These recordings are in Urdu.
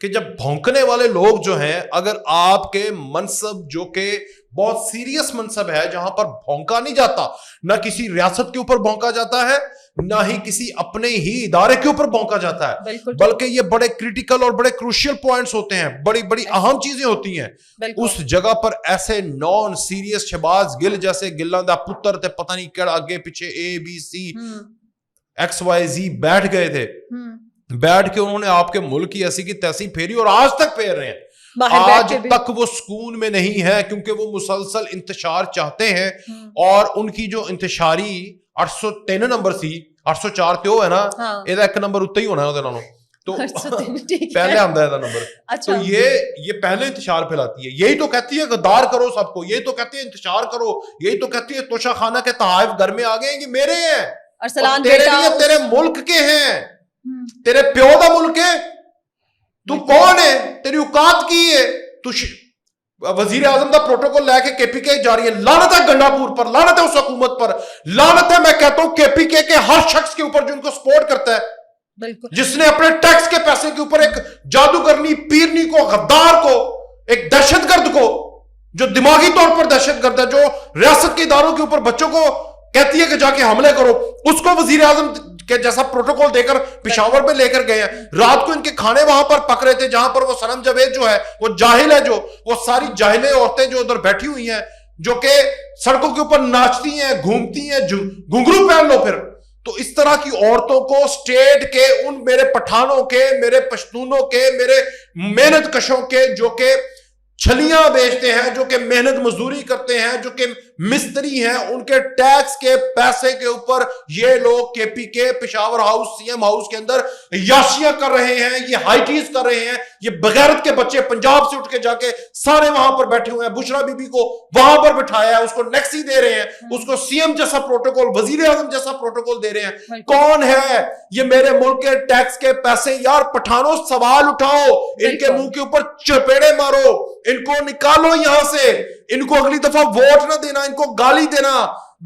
کہ جب بھونکنے والے لوگ جو ہیں, اگر آپ کے منصب جو کہ بہت سیریس منصب ہے جہاں پر بھونکا نہیں جاتا, نہ کسی ریاست کے اوپر بھونکا جاتا ہے, نہ ہی کسی اپنے ہی ادارے کے اوپر بھونکا جاتا ہے, بلکہ یہ بڑے کریٹیکل اور بڑے کروشل پوائنٹس ہوتے ہیں, بڑی بڑی اہم چیزیں ہوتی ہیں, اس جگہ پر ایسے نان سیریس شہباز گل جیسے گلاں دا پتر تے پتہ نہیں کیڑا آگے پیچھے A B C X Y Z بیٹھ گئے تھے, بیٹھ کے انہوں نے آپ کے ملک کی ایسی کی تیسی پھیری اور آج تک پھیر رہے ہیں. آج تک وہ سکون میں نہیں ہے کیونکہ وہ مسلسل انتشار چاہتے ہیں, اور ان کی جو انتشاری 803 نمبر سی, 804 تے ہو ہے نا, یہ ایک نمبر اتنے ہی ہونا ہے وہ نالوں, تو پہلے آندا ہے نمبر, تو یہ پہلے انتشار پھیلاتی ہے. یہی تو کہتی ہے غدار کرو سب کو, یہی تو کہتی ہے انتشار کرو, یہی تو کہتی ہے توشہ خانہ کے تحائف گھر میں آ گئے ہیں, یہ میرے ہیں, تیرے لیے تیرے ملک کے ہیں, تیرے پیو دا ملک ہے, تو کون ہے, تیری اوقات کی ہے, تو وزیر اعظم دا پروٹوکول لے کے پی کے جا رہی ہے. لعنت ہے گنڈا پور پر, لعنت ہے اس حکومت پر, لعنت ہے میں کہتا ہوں پی کے ہر شخص کے اوپر جو ان کو سپورٹ کرتا ہے, جس نے اپنے ٹیکس کے پیسے کے اوپر ایک جادوگرنی, پیرنی کو, غدار کو, ایک دہشت گرد کو, جو دماغی طور پر دہشت گرد ہے, جو ریاست کے اداروں کے اوپر بچوں کو کہتی ہے کہ جا کے حملے کرو, اس کو وزیر اعظم کے جیسا پروٹوکول دے کر پشاور میں لے کر گئے ہیں. رات کو ان کے کھانے وہاں پر پک رہے تھے جہاں پر وہ صنم جاوید جو ہے وہ جاہل ہے, جو وہ ساری جاہلیں عورتیں جو ادھر بیٹھی ہوئی ہیں, جو کہ سڑکوں کے اوپر ناچتی ہیں, گھومتی ہیں, گھنگرو پہن لو پھر. تو اس طرح کی عورتوں کو اسٹیٹ کے, ان میرے پٹھانوں کے, میرے پشتونوں کے, میرے محنت کشوں کے, جو کہ چھلیاں بیچتے ہیں, جو کہ محنت مزدوری کرتے ہیں, جو کہ مستری ہیں, ان کے ٹیکس کے پیسے کے اوپر یہ لوگ کے پی کے Peshawar house, C M house کے اندر یاشیاں کر رہے ہیں, یہ ہائیٹیز کر رہے ہیں. یہ بغیرت کے بچے پنجاب سے اٹھ کے جا کے سارے وہاں پر بیٹھے ہوئے ہیں. بشرا بی بی کو وہاں پر بٹھایا ہے, اس کو نیکسی دے رہے ہیں, اس کو سی ایم جیسا پروٹوکول, وزیر اعظم جیسا پروٹوکول دے رہے ہیں. کون ہے یہ میرے ملک کے ٹیکس کے پیسے؟ یار پٹھانوں سوال اٹھاؤ, ان کے منہ کے اوپر چپیڑے مارو, ان کو نکالو یہاں سے, ان کو اگلی دفعہ ووٹ نہ دینا, ان کو گالی دینا,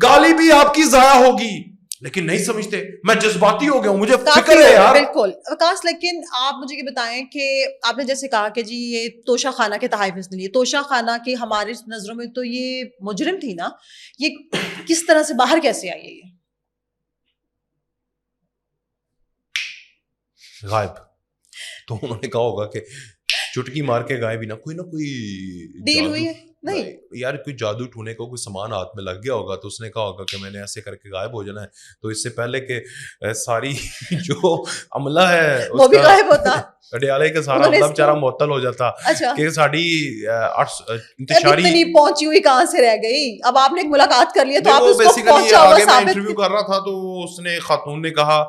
گالی بھی آپ کی ضائع ہوگی. لیکن نہیں سمجھتے, میں جذباتی ہو گیا ہوں, مجھے فکر ہے یار. بالکل وکاس, لیکن آپ مجھے یہ بتائیں کہ آپ نے جیسے کہا کہ جی یہ توشہ خانہ کے تحائف اس لیے, توشہ خانہ کی ہماری نظروں میں تو یہ مجرم تھی نا, یہ کس طرح سے باہر کیسے آئی ہے؟ یہ غائب, تو انہوں نے کہا ہوگا کہ چٹکی مار کے غائب ہی نہ کوئی ڈیل ہوئی ہے. نہیں یار, کوئی جادو ٹونے کو کوئی سامان ہاتھ میں لگ گیا ہوگا, تو اس نے کہا ہوگا کہ میں نے ایسے کر کے غائب ہو جانا ہے, تو اس سے پہلے کہ ساری جو عملہ ہے وہ بھی غائب ہوتا, اڈیالے کا سارا عملہ بیچارہ معطل ہو جاتا, کہ ساری انتشاری پہنچی ہوئی کہاں سے رہ گئی. اب آپ نے ایک ملاقات کر لیا تو آپ اس کو بیسیکلی آگے میں انٹرویو کر رہا تھا, تو اس نے خاتون نے کہا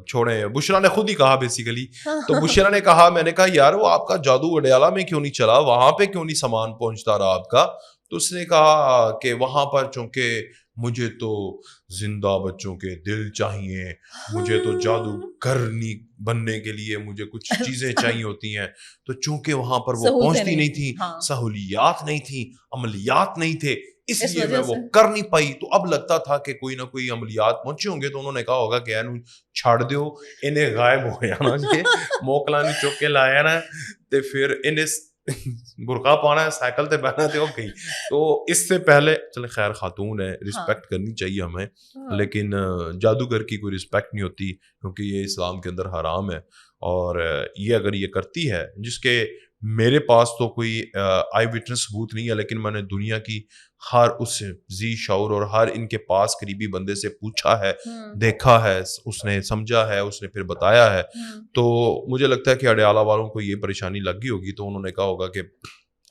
چھوڑے, بشرا نے خود ہی کہا بیسیکلی, تو بشرا نے کہا, میں نے کہا یار وہ آپ کا جادو اڈیالہ میں کیوں نہیں چلا, وہاں پہ کیوں نہیں سامان پہنچتا رہا آپ کا؟ تو اس نے کہا کہ وہاں پر چونکہ مجھے تو زندہ بچوں کے دل چاہیے, مجھے تو جادوگر بننے کے لیے مجھے کچھ چیزیں چاہیے ہوتی ہیں, تو چونکہ وہاں پر وہ پہنچتی نہیں تھی, سہولیات نہیں تھی, عملیات نہیں تھے, اس لیے میں وہ کر نہیں پائی. تو اب لگتا تھا کہ کوئی نہ کوئی عملیات پہنچے ہوں گے, تو انہوں نے کہا ہوگا کہ اینو چھاڑ دیو, انہیں غائب ہو جانا جی, موکلا نہیں چوک کے لایا نا, تے پھر انہیں برقع پانا ہے, سائیکل تے بہنا تے گئی. تو اس سے پہلے چلے خیر خاتون ہے, رسپیکٹ کرنی چاہیے ہمیں, لیکن جادوگر کی کوئی رسپیکٹ نہیں ہوتی, کیونکہ یہ اسلام کے اندر حرام ہے. اور یہ اگر یہ کرتی ہے, جس کے میرے پاس تو کوئی آئی وٹنس ثبوت نہیں ہے, لیکن میں نے دنیا کی ہر اس ذی شعور اور ہر ان کے پاس قریبی بندے سے پوچھا ہے, دیکھا ہے, اس نے سمجھا ہے, اس نے پھر بتایا ہے. تو مجھے لگتا ہے کہ اڈیالہ والوں کو یہ پریشانی لگ گئی ہوگی, تو انہوں نے کہا ہوگا کہ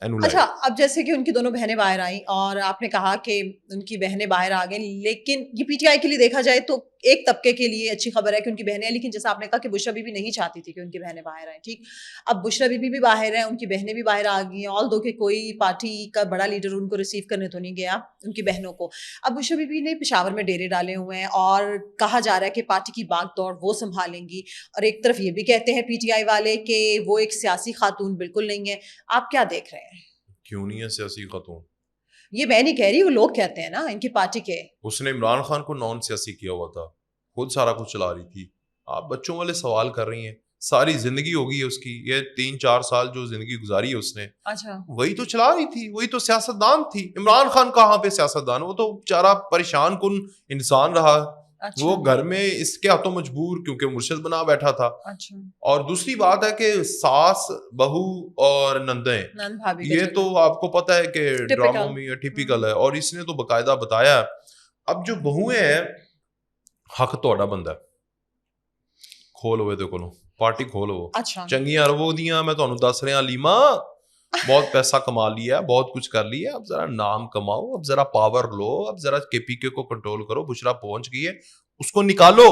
اچھا. اب جیسے کہ ان کی دونوں بہنیں باہر آئیں, اور آپ نے کہا کہ ان کی بہنیں باہر آ گئیں, لیکن یہ پی ٹی آئی کے لیے دیکھا جائے تو ایک طبقے کے لیے اچھی خبر ہے کہ ان کی بہنیں ہیں, لیکن جیسا آپ نے کہا کہ بشرا بی بی نہیں چاہتی تھی کہ ان کی بہنیں باہر آئیں. ٹھیک, اب بشرا بی بی بھی باہر ہیں, ان کی بہنیں بھی باہر آ گئی ہیں, آل دو کہ کوئی پارٹی کا بڑا لیڈر ان کو ریسیو کرنے تو نہیں گیا ان کی بہنوں کو. اب بشرا بی بی نے پشاور میں ڈیرے ڈالے ہوئے ہیں, اور کہا جا رہا ہے کہ پارٹی کی باغ دوڑ وہ سنبھالیں گی, اور ایک طرف یہ بھی کہتے ہیں پی ٹی آئی والے کہ وہ ایک سیاسی خاتون بالکل نہیں ہے. آپ کیا دیکھ رہے ہیں؟ کیوں نہیں ہے سیاسی خاتون؟ یہ میں نہیں کہہ رہی, وہ لوگ کہتے ہیں نا ان کی پارٹی کے. اس نے عمران خان کو نان سیاسی کیا ہوا تھا, خود سارا کچھ چلا رہی تھی. آپ بچوں والے سوال کر رہی ہیں, ساری زندگی ہوگی اس کی, یہ 3-4 سال جو زندگی گزاری ہے اس نے, اچھا وہی تو چلا رہی تھی, وہی تو سیاستدان تھی. عمران خان کہاں پہ سیاستدان, وہ تو بیچارہ پریشان کن انسان رہا, وہ گھر میں اس کے ہاتھوں مجبور, کیونکہ مرشد بنا بیٹھا تھا. اور دوسری بات ہے کہ ساس بہو اور نندیں, یہ تو آپ کو پتہ ہے کہ ڈراموں میں ٹیپیکل ہے, اور اس نے تو باقاعدہ بتایا. اب جو بہویں ہیں, حق تہاڈا بندا ہے, کھول ہوئے تو کولو پارٹی کھولو, چنگیاں رو دیاں, میں تانوں دس رہا لیما, بہت پیسہ کما لیا, بہت کچھ کر لیا, اب ذرا نام کماؤ, اب ذرا پاور لو, اب ذرا کے پی کے کو کنٹرول کرو. بشرا پہنچ گئی ہے, اس کو نکالو,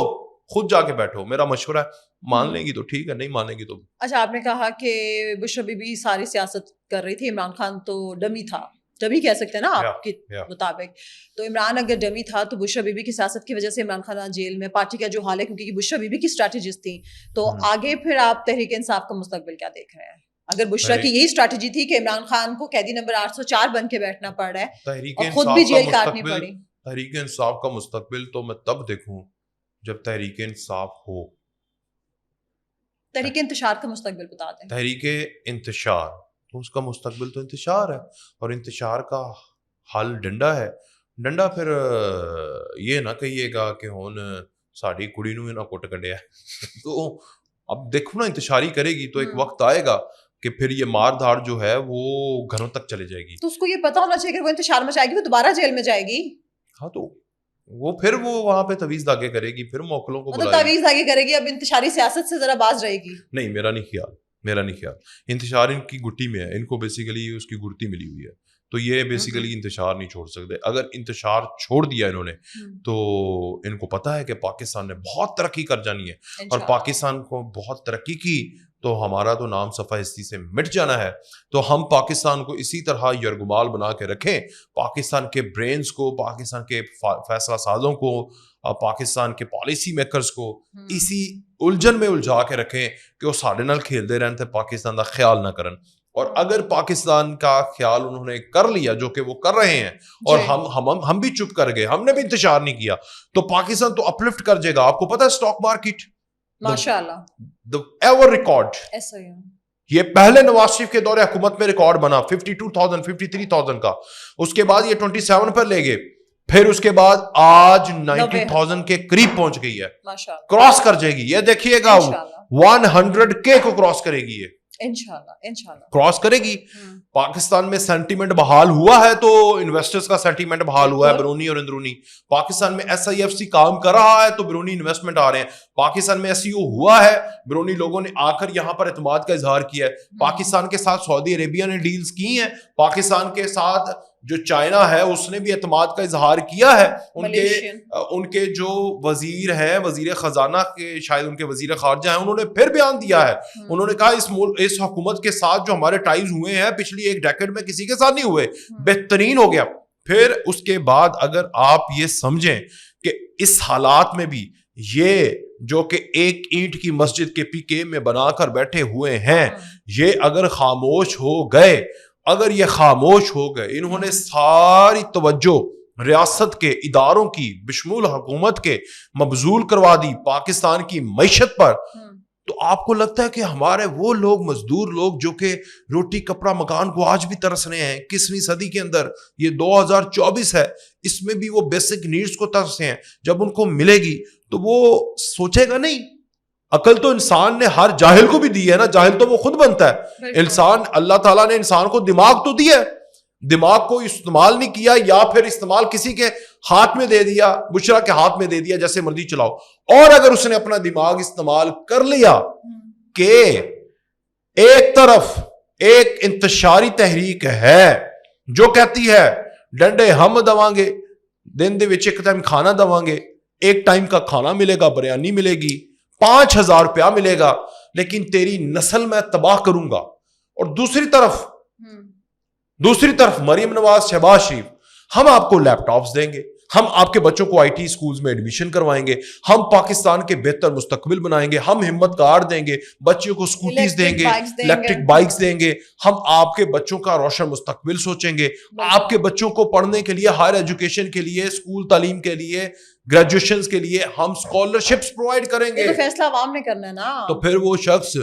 خود جا کے بیٹھو, میرا مشورہ ہے. مان لیں گی تو ٹھیک ہے, نہیں مانیں گی تو. اچھا, آپ نے کہا کہ بشرا بی بی ساری سیاست کر رہی تھی, عمران خان تو ڈمی تھا, ڈمی کہہ سکتے ہیں نا آپ کے مطابق. تو عمران اگر ڈمی تھا تو بشرا بی بی کی سیاست کی وجہ سے عمران خان جیل میں, پارٹی کا جو حال ہے, کیونکہ بشرا بی بی کی اسٹریٹجیز تھیں. تو آگے پھر آپ تحریک انصاف کا مستقبل کیا دیکھ رہے ہیں؟ اگر بشرا کی یہی اسٹریٹجی تھی کہ عمران خان کو قیدی نمبر 804 بن کے بیٹھنا پڑ رہا ہے اور خود بھی جیل کاٹنی پڑی, تحریک انصاف کا مستقبل تو میں تب دیکھوں جب تحریک انصاف ہو. تحریک انتشار کا مستقبل بتا دیں. تحریک انتشار تو اس کا مستقبل تو انتشار ہے, اور انتشار کا حل ڈنڈا ہے. ڈنڈا پھر یہ نہ کہیے گا کہ ہن ساڈی کڑی نوں نہ کٹ کڈیا. تو اب دیکھو نا, انتشاری کرے گی تو ایک وقت آئے گا کہ پھر یہ مار دھاڑ جو ہے وہ گھروں تک چلے جائے گی. تو اس کو یہ پتا ہونا چاہیے کہ وہ انتشار مچائے گی وہ دوبارہ جیل میں جائے گی. ہاں, تو وہ پھر وہ وہاں پہ تویز داغے کرے گی, پھر موکلوں کو بلائے گی, تویز داغے کرے گی. اب انتشاری سیاست سے ذرا باز رہے گی. نہیں, میرا نہیں خیال. انتشار ان کی گٹی میں ہے, ان کو بیسیکلی اس کی گڑتی ملی ہوئی ہے, تو یہ بیسیکلی انتشار نہیں چھوڑ سکتے. اگر انتشار چھوڑ دیا انہوں نے تو ان کو پتا ہے کہ پاکستان نے بہت ترقی کر جانی ہے, اور پاکستان کو بہت ترقی کی تو ہمارا تو نام صفحہ ہستی سے مٹ جانا ہے. تو ہم پاکستان کو اسی طرح یرغمال بنا کے رکھیں, پاکستان کے برینز کو, پاکستان کے فیصلہ سازوں کو, پاکستان کے پالیسی میکرز کو اسی الجھن میں الجھا کے رکھیں کہ وہ ساڈے نال کھیلتے رہن تے پاکستان دا خیال نہ کرن. اور اگر پاکستان کا خیال انہوں نے کر لیا, جو کہ وہ کر رہے ہیں, اور ہم بھی چپ کر گئے, ہم نے بھی انتشار نہیں کیا, تو پاکستان تو اپلفٹ کر جائے گا. آپ کو پتا ہے اسٹاک مارکیٹ ماشاءاللہ ایور ریکارڈ, یہ پہلے نواز شریف کے دور حکومت میں ریکارڈ بنا 52,000 53,000 کا, اس کے بعد یہ 27 پر لے گئے, پھر اس کے بعد آج 90,000 کے قریب پہنچ گئی ہے, کراس کر جائے گی. یہ دیکھیے گا 100K کو کراس کرے گی, یہ انشاءاللہ کراس کرے گی. پاکستان میں سینٹیمنٹ بحال ہوا ہے تو انویسٹرز کا سینٹیمنٹ بحال ہوا ہے, بیرونی اور اندرونی. پاکستان میں SIFC کام کر رہا ہے تو بیرونی انویسٹمنٹ آ رہے ہیں. پاکستان میں SEO ہوا ہے, بیرونی لوگوں نے آ کر یہاں پر اعتماد کا اظہار کیا ہے. پاکستان کے ساتھ سعودی عربیہ نے ڈیلز کی ہیں, پاکستان کے ساتھ جو چائنا ہے اس نے بھی اعتماد کا اظہار کیا ہے. ان کے جو وزیر ہیں, وزیر خزانہ کے, شاید ان کے وزیر خارجہ ہیں, انہوں نے پھر بیان دیا ہے. انہوں نے کہا اس حکومت کے ساتھ جو ہمارے ٹائز ہوئے ہیں پچھلی ایک ڈیکیڈ میں کسی کے ساتھ نہیں ہوئے, بہترین ہو گیا. پھر اس کے بعد اگر آپ یہ سمجھیں کہ اس حالات میں بھی یہ جو کہ ایک اینٹ کی مسجد کے PK میں بنا کر بیٹھے ہوئے ہیں, یہ اگر خاموش ہو گئے, اگر یہ خاموش ہو گئے, انہوں نے ساری توجہ ریاست کے اداروں کی بشمول حکومت کے مبذول کروا دی پاکستان کی معیشت پر, تو آپ کو لگتا ہے کہ ہمارے وہ لوگ, مزدور لوگ جو کہ روٹی کپڑا مکان کو آج بھی ترس رہے ہیں 21ویں صدی کے اندر, یہ 2024 ہے, اس میں بھی وہ بیسک نیڈز کو ترس رہے ہیں, جب ان کو ملے گی تو وہ سوچے گا نہیں. عقل تو انسان نے ہر جاہل کو بھی دی ہے نا, جاہل تو وہ خود بنتا ہے. انسان, اللہ تعالیٰ نے انسان کو دماغ تو دیا ہے, دماغ کو استعمال نہیں کیا, یا پھر استعمال کسی کے ہاتھ میں دے دیا, بشرا کے ہاتھ میں دے دیا, جیسے مرضی چلاؤ. اور اگر اس نے اپنا دماغ استعمال کر لیا کہ ایک طرف ایک انتشاری تحریک ہے جو کہتی ہے ڈنڈے ہم دواں گے, دن دے وچ ایک ٹائم کھانا دواں گے, ایک ٹائم کا کھانا ملے گا, بریانی ملے گی, 5,000 روپیہ ملے گا, لیکن تیری نسل میں تباہ کروں گا. اور دوسری طرف مریم نواز, شہباز شریف, ہم آپ کو لیپ ٹاپس دیں گے, ہم آپ کے بچوں کو IT اسکولز میں ایڈمیشن کروائیں گے, ہم پاکستان کے بہتر مستقبل بنائیں گے, ہم ہمت کار دیں گے, بچوں کو اسکوٹیز دیں گے, الیکٹرک بائکس دیں گے, ہم آپ کے بچوں کا روشن مستقبل سوچیں گے, آپ کے بچوں کو پڑھنے کے لیے, ہائر ایجوکیشن کے لیے, اسکول تعلیم کے لیے گریجویشنز کے لیے ہم اسکالرشپس پرووائڈ کریں گے. تو فیصلہ عوام نے کرنا ہے نا. تو پھر وہ شخص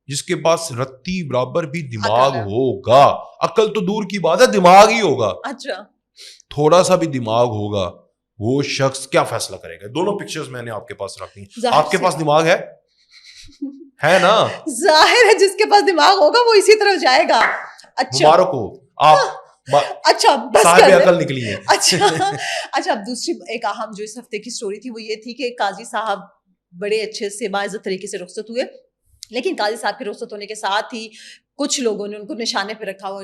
جس کے پاس رتی برابر بھی دماغ ہوگا, عقل تو دور کی بات ہے, دماغ ہی ہوگا, اچھا تھوڑا سا بھی دماغ ہوگا, وہ شخص کیا فیصلہ کرے گا؟ دونوں پکچرز میں نے آپ کے پاس رکھی ہیں. آپ کے پاس دماغ ہے نا؟ ظاہر ہے جس کے پاس دماغ ہوگا وہ اسی طرف جائے گا. اچھا مبارک ہو آپ, اچھا بس صاحب عقل نکلی ہیں. اچھا اب دوسری ایک اہم جو اس ہفتے کی سٹوری تھی وہ یہ تھی کہ قاضی صاحب بڑے اچھے سے باعزت طریقے سے رخصت ہوئے, لیکن قاضی صاحب کے رخصت ہونے کے ساتھ ہی کچھ لوگوں نے ان کو نشانے پہ رکھا ہوا,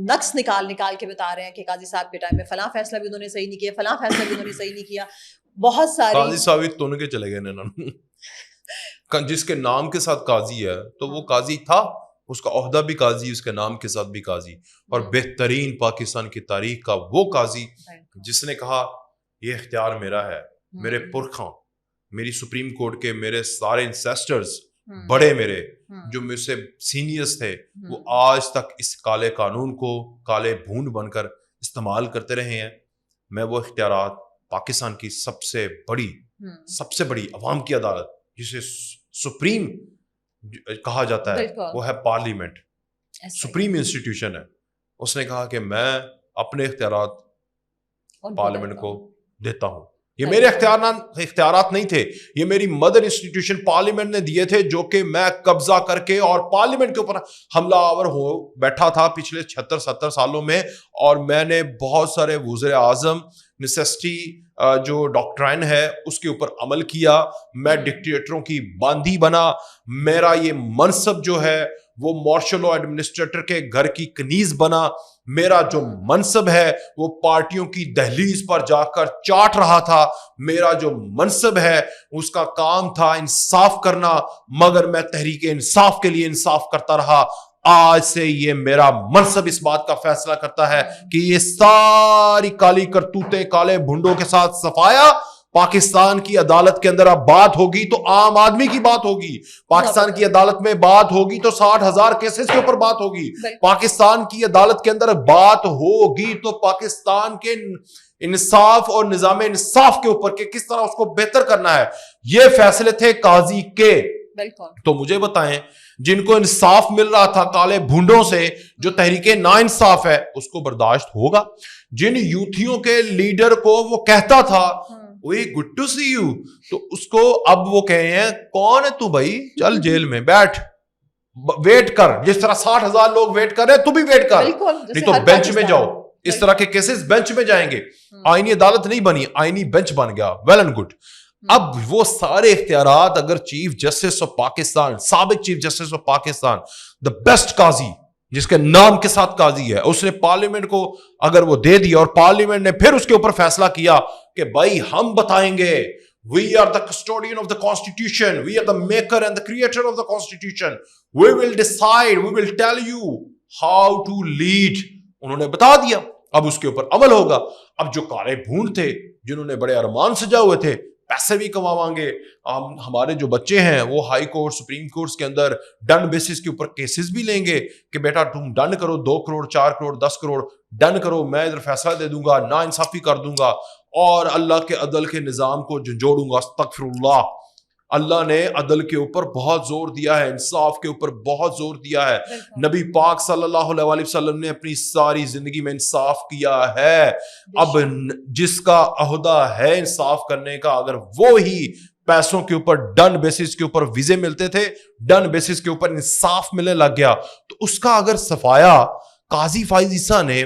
نقص نکال کے بتا رہے ہیں کہ قاضی صاحب کے ٹائم میں فلاں فیصلہ بھی انہوں نے صحیح نہیں کیا, فلاں فیصلہ بھی انہوں نے صحیح نہیں کیا. بہت سارے قاضی صاحب ہی تن کے چلے گئے جس کے نام کے ساتھ قاضی ہے تو وہ قاضی تھا, اس کا عہدہ بھی قاضی, اس کے نام کے ساتھ بھی قاضی, اور بہترین پاکستان کی تاریخ کا وہ قاضی جس نے کہا یہ اختیار میرا ہے, میرے پرکھوں, میری سپریم کورٹ کے میرے سارے انسیسٹرز بڑے میرے جو مجھ سے سینئرز تھے وہ آج تک اس کالے قانون کو کالے بھون بن کر استعمال کرتے رہے ہیں. میں وہ اختیارات پاکستان کی سب سے بڑی عوام کی عدالت جسے سپریم کہا جاتا ہے وہ ہے پارلیمنٹ, سپریم انسٹیٹیوشن ہے. اس نے کہا کہ میں اپنے اختیارات پارلیمنٹ کو دیتا ہوں. یہ میرے اختیارات نہیں تھے, یہ میری مدر انسٹیٹیوشن پارلیمنٹ نے دیے تھے, جو کہ میں قبضہ کر کے اور پارلیمنٹ کے اوپر حملہ آور ہو بیٹھا تھا پچھلے 76-70 سالوں میں, اور میں نے بہت سارے وزیر اعظم نیسیسٹی جو ڈاکٹرائن ہے اس کے اوپر عمل کیا. میں ڈکٹیٹروں کی باندھی بنا. میرا یہ منصب جو ہے وہ مارشل لا ایڈمنسٹریٹر کے گھر کی کنیز بنا. میرا جو منصب ہے وہ پارٹیوں کی دہلیز پر جا کر چاٹ رہا تھا. میرا جو منصب ہے اس کا کام تھا انصاف کرنا, مگر میں تحریک انصاف کے لیے انصاف کرتا رہا. آج سے یہ میرا منصب اس بات کا فیصلہ کرتا ہے کہ یہ ساری کالی کرتوتیں کالے بھنڈوں کے ساتھ صفایا پاکستان کی عدالت کے اندر اب بات ہوگی تو عام آدمی کی بات ہوگی. پاکستان کی عدالت میں بات ہوگی تو 60,000 کیسز کے اوپر بات ہوگی. پاکستان کی عدالت کے اندر بات ہوگی تو پاکستان کے انصاف اور نظام انصاف کے اوپر کہ کس طرح اس کو بہتر کرنا ہے. یہ فیصلے تھے قاضی کے. تو مجھے بتائیں جن کو انصاف مل رہا تھا کالے بھونڈوں سے, جو تحریک نا انصاف ہے, اس کو برداشت ہوگا؟ جن یوتھیوں کے لیڈر کو وہ کہتا تھا وہی گڈ ٹو سی یو, تو اس کو اب وہ کہے ہیں کون ہے تو بھائی, چل جیل میں بیٹھ, ویٹ کر. جس طرح 60,000 لوگ ویٹ کر رہے تو بھی ویٹ کر, نہیں تو بینچ میں جاؤ. اس طرح کے کیسز بینچ میں جائیں گے. آئینی عدالت نہیں بنی, آئینی بینچ بن گیا. Well and good. اب وہ سارے اختیارات اگر چیف جسٹس آف پاکستان, سابق chief justice of Pakistan, the best قاضی جس کے نام کے ساتھ قاضی ہے, اس نے پارلیمنٹ کو اگر وہ دے دیا اور پارلیمنٹ نے پھر اس کے اوپر فیصلہ کیا کہ بھائی ہم بتائیں گے, we are the custodian of the constitution, we are the maker and the creator of the constitution, we will decide, we will tell you how to lead. انہوں نے بتا دیا, اب اس کے اوپر عمل ہوگا. اب جو کالے بھونڈ تھے جنہوں نے بڑے ارمان سجا ہوئے تھے, پیسے بھی کماوائیں گے, ہمارے جو بچے ہیں وہ ہائی کورٹ سپریم کورٹس کے اندر ڈن بیسس کے اوپر کیسز بھی لیں گے کہ بیٹا تم ڈن کرو, 2 کروڑ 4 کروڑ 10 کروڑ ڈن کرو, میں ادھر فیصلہ دے دوں گا, نا انصافی کر دوں گا اور اللہ کے عدل کے نظام کو جھنجھوڑوں گا. استغفر اللہ. اللہ نے عدل کے اوپر بہت زور دیا ہے, انصاف کے اوپر بہت زور دیا ہے. نبی پاک صلی اللہ علیہ وسلم نے اپنی ساری زندگی میں انصاف کیا ہے. اب جس کا عہدہ ہے انصاف کرنے کا, اگر وہ ہی پیسوں کے اوپر ڈن بیسس کے اوپر ویزے ملتے تھے, ڈن بیسس کے اوپر انصاف ملنے لگ گیا, تو اس کا اگر صفایا قاضی فائز عیسیٰ نے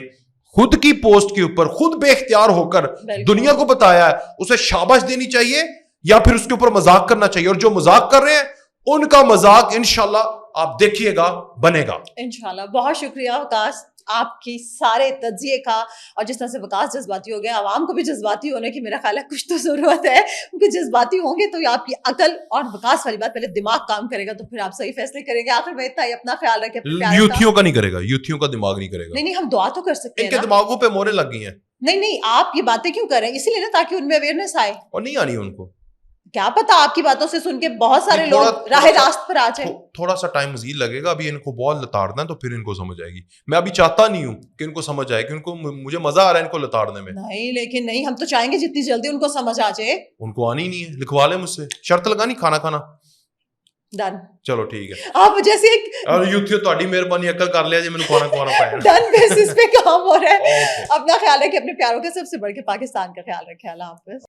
خود کی پوسٹ کے اوپر خود بے اختیار ہو کر دنیا کو بتایا ہے, اسے شاباش دینی چاہیے یا پھر اس کے اوپر مذاق کرنا چاہیے؟ اور جو مذاق کر رہے ہیں ان کا مذاق انشاءاللہ آپ دیکھیے گا بنے گا انشاءاللہ. بہت شکریہ وقاص آپ کی سارے تجزیے کا, اور جس طرح سے وقاص جذباتی ہو گیا, عوام کو بھی جذباتی ہونے کی میرا خیال ہے کچھ تو ضرورت ہے, کیونکہ جذباتی ہوں گے تو آپ کی عقل اور وقاص والی بات, پہلے دماغ کام کرے گا تو پھر آپ صحیح فیصلے کریں گے. آخر میں اتنا ہی, اپنا خیال رکھیں. یوتھیوں کا نہیں کرے گا, یوتھیوں کا دماغ نہیں کرے گا. نہیں ہم دعا تو کر سکتے ہیں, ان کے دماغوں پہ مورے لگ گئی ہیں. نہیں آپ یہ باتیں کیوں کر رہے ہیں؟ اسی لیے نا تاکہ ان میں اویئرنیس آئے. اور نہیں آنی ان کو, کیا پتا آپ کی باتوں سے سن کے بہت سارے لوگ راہ راست پر آ جائیں. تھوڑا سا ٹائم مزید لگے گا, ابھی ان کو بہت لتاڑنا ہے تو پھر ان کو سمجھ آئے گی. میں ابھی چاہتا نہیں ہوں کہ ان کو سمجھ آئے, کہ ان کو مجھے مزہ آ رہا ہے ان کو لتاڑنے میں. نہیں لیکن نہیں, ہم تو چاہیں گے جتنی جلدی ان کو سمجھ آ جائے. ان کو آنی نہیں ہے, لکھوا لیں مجھ سے, شرط لگانی کھانا کھانا. ڈن. چلو ٹھیک ہے, آپ جیسے ایک اور یوتھیو تہاڈی مہربانی عقل کر لیا جی, مینوں کھانا کھوانا پایا. ڈن بیسس پہ کام ہو رہا ہے. اپنا خیال رکھیں, اپنے پیاروں کا سب سے بڑھ کے پاکستان کا خیال رکھیں. اللہ حافظ.